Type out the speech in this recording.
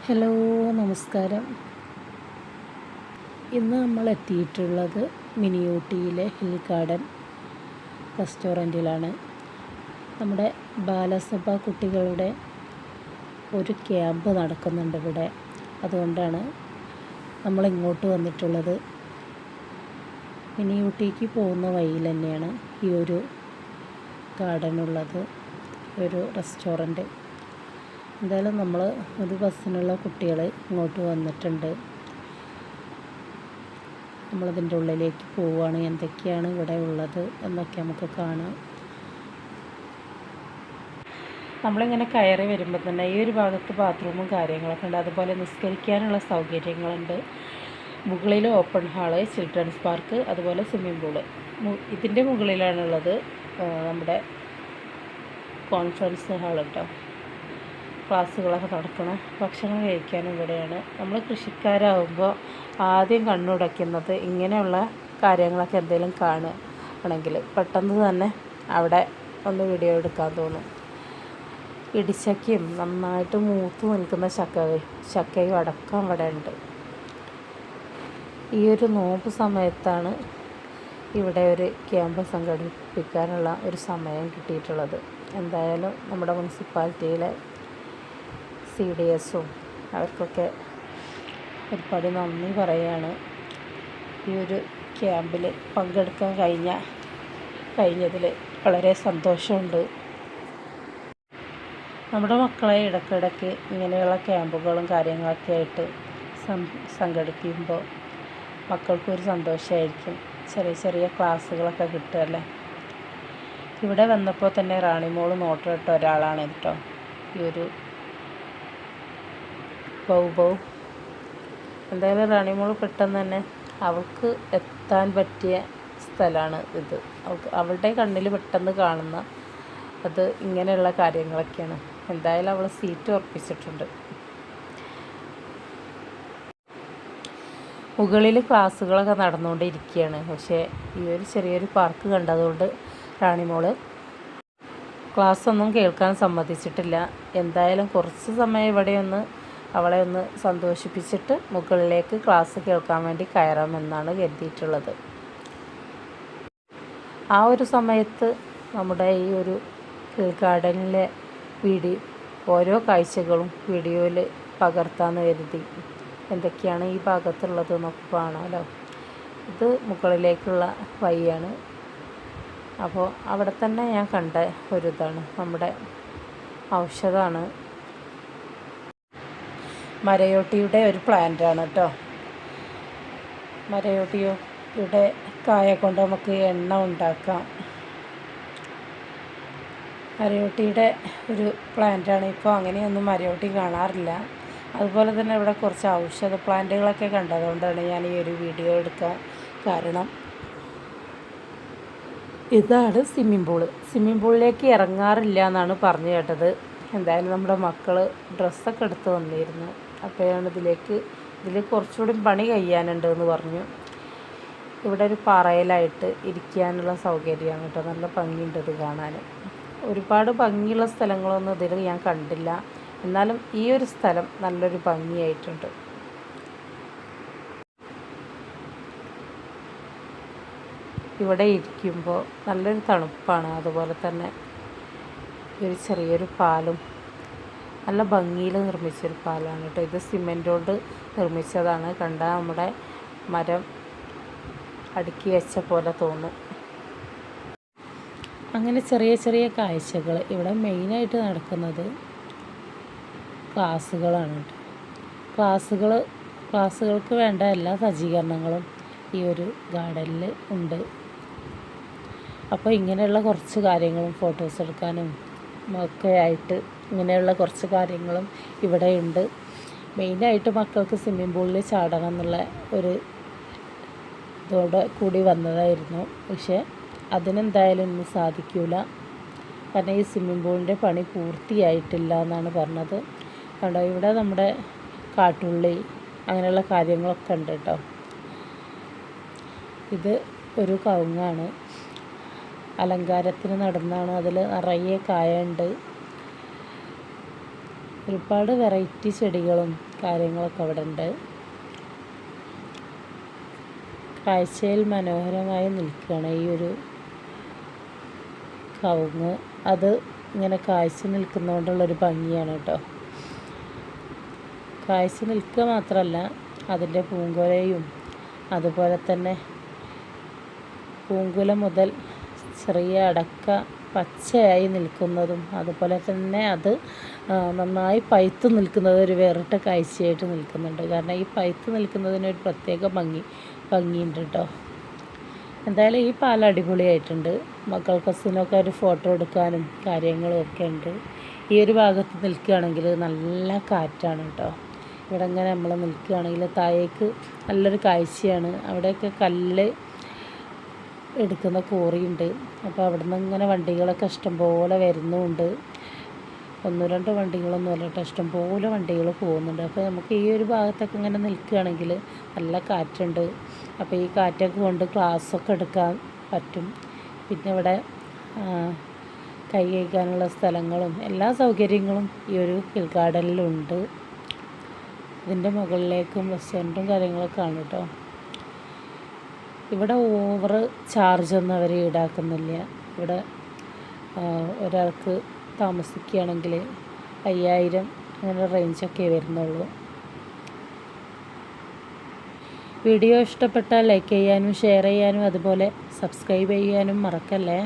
Hello, നമസ്കാരം. ഇന്ന് നമ്മൾ എത്തിയിട്ടുള്ളത് മിനി ഊട്ടിയിലെ ഹിൽ ഗാർഡൻ റെസ്റ്റോറൻറ്റിലാണ്. നമ്മുടെ ബാലസഭ കുട്ടികളുടെ ഒരു ക്യാമ്പ് നടക്കുന്നുണ്ട് ഇവിടെ. അതുകൊണ്ടാണ് നമ്മളിങ്ങോട്ട് വന്നിട്ടുള്ളത്. മിനി ഊട്ടിക്ക് പോകുന്ന വഴിയിൽ തന്നെയാണ് ഈ ഒരു ഗാർഡനുള്ളത്, ഒരു റെസ്റ്റോറൻറ്റ്. എന്തായാലും നമ്മൾ ഒരു ബസ്സിനുള്ള കുട്ടികൾ ഇങ്ങോട്ട് വന്നിട്ടുണ്ട്. നമ്മളതിൻ്റെ ഉള്ളിലേക്ക് പോവുകയാണ്. എന്തൊക്കെയാണ് ഇവിടെ ഉള്ളത് എന്നൊക്കെ നമുക്ക് കാണാം. നമ്മളിങ്ങനെ കയറി വരുമ്പോൾ തന്നെ ഈ ഒരു ഭാഗത്ത് ബാത്റൂമും കാര്യങ്ങളൊക്കെ ഉണ്ട്. അതുപോലെ നിസ്കരിക്കാനുള്ള സൗകര്യങ്ങളുണ്ട്. മുകളിൽ ഓപ്പൺ ഹാള്, ചിൽഡ്രൻസ് പാർക്ക്, അതുപോലെ സ്വിമ്മിംഗ് പൂള്. ഇതിൻ്റെ മുകളിലാണുള്ളത് നമ്മുടെ കോൺഫറൻസ് ഹാൾ കേട്ടോ. ക്ലാസ്സുകളൊക്കെ നടക്കണം. ഭക്ഷണം കഴിക്കാനും ഇവിടെയാണ്. നമ്മൾ കൃഷിക്കാരാകുമ്പോൾ ആദ്യം കണ്ണുടയ്ക്കുന്നത് ഇങ്ങനെയുള്ള കാര്യങ്ങളൊക്കെ എന്തെങ്കിലും കാണുകയാണെങ്കിൽ പെട്ടെന്ന് തന്നെ അവിടെ ഒന്ന് വീഡിയോ എടുക്കാൻ തോന്നും. ഇടിച്ചക്കയും നന്നായിട്ട് മൂത്ത് നിൽക്കുന്ന ചക്കയും അടക്കം ഇവിടെ ഉണ്ട്. ഈ ഒരു നോമ്പ് സമയത്താണ് ഇവിടെ ഒരു ക്യാമ്പ് സംഘടിപ്പിക്കാനുള്ള ഒരു സമയം കിട്ടിയിട്ടുള്ളത്. എന്തായാലും നമ്മുടെ മുനിസിപ്പാലിറ്റിയിലെ CDSഉം അവർക്കൊക്കെ ഒരുപാട് നന്ദി പറയുകയാണ്. ഈ ഒരു ക്യാമ്പിൽ പങ്കെടുക്കാൻ കഴിഞ്ഞതിൽ വളരെ സന്തോഷമുണ്ട്. നമ്മുടെ മക്കളെ ഇടയ്ക്കിടയ്ക്ക് ഇങ്ങനെയുള്ള ക്യാമ്പുകളും കാര്യങ്ങളൊക്കെ ആയിട്ട് സംഘടിപ്പിക്കുമ്പോൾ മക്കൾക്കൊരു സന്തോഷമായിരിക്കും. ചെറിയ ചെറിയ ക്ലാസ്സുകളൊക്കെ കിട്ടുമല്ലേ. ഇവിടെ വന്നപ്പോൾ തന്നെ റാണിമോൾ നോട്ടിട്ട ഒരാളാണ് കേട്ടോ ഈ ഒരു ബൗ. എന്തായാലും റാണിമോൾ പെട്ടെന്ന് തന്നെ അവൾക്ക് എത്താൻ പറ്റിയ സ്ഥലമാണ് ഇത്. അവളുടെ കണ്ണിൽ പെട്ടെന്ന് കാണുന്ന അത് ഇങ്ങനെയുള്ള കാര്യങ്ങളൊക്കെയാണ്. എന്തായാലും അവൾ സീറ്റ് ഉറപ്പിച്ചിട്ടുണ്ട്. മുകളിൽ ക്ലാസ്സുകളൊക്കെ നടന്നുകൊണ്ടിരിക്കുകയാണ്. പക്ഷേ ഈ ഒരു ചെറിയൊരു പാർക്ക് കണ്ടതുകൊണ്ട് റാണിമോൾ ക്ലാസ്സൊന്നും കേൾക്കാൻ സമ്മതിച്ചിട്ടില്ല. എന്തായാലും കുറച്ച് സമയം ഇവിടെ അവളെ ഒന്ന് സന്തോഷിപ്പിച്ചിട്ട് മുകളിലേക്ക് ക്ലാസ് കേൾക്കാൻ വേണ്ടി കയറാമെന്നാണ് കരുതിയിട്ടുള്ളത്. ആ ഒരു സമയത്ത് നമ്മുടെ ഈ ഒരു ഹിൽ ഗാർഡനിലെ ഓരോ കാഴ്ചകളും വീഡിയോയിൽ പകർത്താമെന്ന് കരുതി. എന്തൊക്കെയാണ് ഈ ഭാഗത്തുള്ളത് എന്നൊക്കെ കാണാമല്ലോ. ഇത് മുകളിലേക്കുള്ള വഴിയാണ്. അപ്പോൾ അവിടെ തന്നെ ഞാൻ കണ്ട ഒരിതാണ് നമ്മുടെ ഔഷധമാണ്. മരയോട്ടിയുടെ ഒരു പ്ലാന്റാണ് കേട്ടോ. മരയോട്ടിയുടെ കായ കൊണ്ട് നമുക്ക് എണ്ണ ഉണ്ടാക്കാം. മരയോട്ടിയുടെ ഒരു പ്ലാന്റാണ്. ഇപ്പോൾ അങ്ങനെയൊന്നും മരയോട്ടി കാണാറില്ല. അതുപോലെ തന്നെ ഇവിടെ കുറച്ച് ഔഷധ പ്ലാന്റുകളൊക്കെ കണ്ടതുകൊണ്ടാണ് ഞാൻ ഈ ഒരു വീഡിയോ എടുക്കാൻ കാരണം. ഇതാണ് സ്വിമ്മിംഗ് പൂളിലേക്ക് ഇറങ്ങാറില്ല എന്നാണ് പറഞ്ഞു കേട്ടത്. എന്തായാലും നമ്മുടെ മക്കൾ ഡ്രസ്സൊക്കെ എടുത്ത് വന്നിരുന്നു. അപ്പോഴാണ് ഇതിൽ കുറച്ചുകൂടി പണി കഴിയാനുണ്ട് എന്ന് പറഞ്ഞു. ഇവിടെ ഒരു പാറയിലായിട്ട് ഇരിക്കാനുള്ള സൗകര്യമാണ് കേട്ടോ. നല്ല ഭംഗിയുണ്ട് ഇത് കാണാൻ. ഒരുപാട് ഭംഗിയുള്ള സ്ഥലങ്ങളൊന്നും ഇതിൽ ഞാൻ കണ്ടില്ല. എന്നാലും ഈ ഒരു സ്ഥലം നല്ലൊരു ഭംഗിയായിട്ടുണ്ട്. ഇവിടെ ഇരിക്കുമ്പോൾ നല്ലൊരു തണുപ്പാണ്. അതുപോലെ തന്നെ ഒരു ചെറിയൊരു പാലും നല്ല ഭംഗിയിൽ നിർമ്മിച്ചൊരു പാലാണ് കേട്ടോ. ഇത് സിമെൻ്റ് കൊണ്ട് നിർമ്മിച്ചതാണ്. കണ്ടാൽ നമ്മുടെ മരം അടുക്കി വെച്ച പോലെ തോന്നും. അങ്ങനെ ചെറിയ ചെറിയ കാഴ്ചകൾ. ഇവിടെ മെയിനായിട്ട് നടക്കുന്നത് ക്ലാസ്സുകളാണ് കേട്ടോ. ക്ലാസ്സുകൾക്ക് വേണ്ട എല്ലാ സജ്ജീകരണങ്ങളും ഈ ഒരു ഗാർഡനിൽ ഉണ്ട്. അപ്പോൾ ഇങ്ങനെയുള്ള കുറച്ച് കാര്യങ്ങളും ഫോട്ടോസ് എടുക്കാനും ഒക്കെ ആയിട്ട് ഇങ്ങനെയുള്ള കുറച്ച് കാര്യങ്ങളും ഇവിടെ ഉണ്ട്. മെയിനായിട്ട് മക്കൾക്ക് സ്വിമ്മിംഗ് പൂളിൽ ചാടണം എന്നുള്ള ഒരു ഇതോടെ കൂടി വന്നതായിരുന്നു. പക്ഷേ അതിനെന്തായാലും ഇന്ന് സാധിക്കില്ല. കാരണം ഈ സ്വിമ്മിംഗ് പൂളിൻ്റെ പണി പൂർത്തിയായിട്ടില്ല എന്നാണ് പറഞ്ഞത്. കണ്ടോ, ഇവിടെ നമ്മുടെ കാട്ടുള്ളി അങ്ങനെയുള്ള കാര്യങ്ങളൊക്കെ ഉണ്ട് കേട്ടോ. ഇത് ഒരു കവുങ്ങാണ്. അലങ്കാരത്തിന് നടന്നാണ്. അതിൽ നിറയെ കായുണ്ട്. ഒരുപാട് വെറൈറ്റി ചെടികളും കാര്യങ്ങളൊക്കെ അവിടെ ഉണ്ട്. കാഴ്ചയിൽ മനോഹരമായി നിൽക്കുകയാണ് ഈ ഒരു കവുങ്ങ്. അത് ഇങ്ങനെ കാഴ്ച നിൽക്കുന്നതുകൊണ്ടുള്ളൊരു ഭംഗിയാണ് കേട്ടോ. കാഴ്ച നിൽക്കുക മാത്രമല്ല, അതിൻ്റെ പൂങ്കുലയും അതുപോലെ തന്നെ പൂങ്കുല മുതൽ ചെറിയ അടക്ക പച്ചയായി നിൽക്കുന്നതും അതുപോലെ തന്നെ അത് നന്നായി പഴുത്ത് നിൽക്കുന്നത് ഒരു വേറിട്ട കാഴ്ചയായിട്ട് നിൽക്കുന്നുണ്ട്. കാരണം ഈ പഴുത്ത് നിൽക്കുന്നതിനൊരു പ്രത്യേക ഭംഗിയുണ്ട് കേട്ടോ. എന്തായാലും ഈ പാലം അടിപൊളിയായിട്ടുണ്ട്. മക്കൾക്കൊക്കെ ഒരു ഫോട്ടോ എടുക്കാനും കാര്യങ്ങളും ഒക്കെ ഉണ്ട്. ഈ ഒരു ഭാഗത്ത് നിൽക്കുകയാണെങ്കിൽ നല്ല കാറ്റാണ് കേട്ടോ. ഇവിടെ ഇങ്ങനെ നമ്മൾ നിൽക്കുകയാണെങ്കിൽ താഴേക്ക് നല്ലൊരു കാഴ്ചയാണ്. അവിടെയൊക്കെ കല്ല് എടുക്കുന്ന കോറിയുണ്ട്. അപ്പോൾ അവിടെ നിന്ന് ഇങ്ങനെ വണ്ടികളൊക്കെ ഇഷ്ടംപോലെ വരുന്നുമുണ്ട്. 1-2 വണ്ടികളൊന്നും അല്ല കേട്ടോ, ഇഷ്ടംപോലെ വണ്ടികൾ പോകുന്നുണ്ട്. അപ്പോൾ നമുക്ക് ഈ ഒരു ഭാഗത്തൊക്കെ ഇങ്ങനെ നിൽക്കുകയാണെങ്കിൽ നല്ല കാറ്റുണ്ട്. അപ്പോൾ ഈ കാറ്റൊക്കെ കൊണ്ട് ക്ലാസ്സൊക്കെ എടുക്കാൻ പറ്റും. പിന്നെ ഇവിടെ കൈ കഴുകാനുള്ള സ്ഥലങ്ങളും എല്ലാ സൗകര്യങ്ങളും ഈ ഒരു ഹിൽ ഗാർഡനിലുണ്ട്. ഇതിൻ്റെ മുകളിലേക്കും റെസ്റ്റോറൻറ്റും കാര്യങ്ങളൊക്കെ ആണ് കേട്ടോ. ഇവിടെ ഓവർ ചാർജൊന്നും അവർ ഈടാക്കുന്നില്ല. ഇവിടെ ഒരാൾക്ക് താമസിക്കുകയാണെങ്കിൽ 5000 അങ്ങനെ റേഞ്ചൊക്കെ വരുന്നുള്ളൂ. വീഡിയോ ഇഷ്ടപ്പെട്ടാൽ ലൈക്ക് ചെയ്യാനും ഷെയർ ചെയ്യാനും അതുപോലെ സബ്സ്ക്രൈബ് ചെയ്യാനും മറക്കല്ലേ.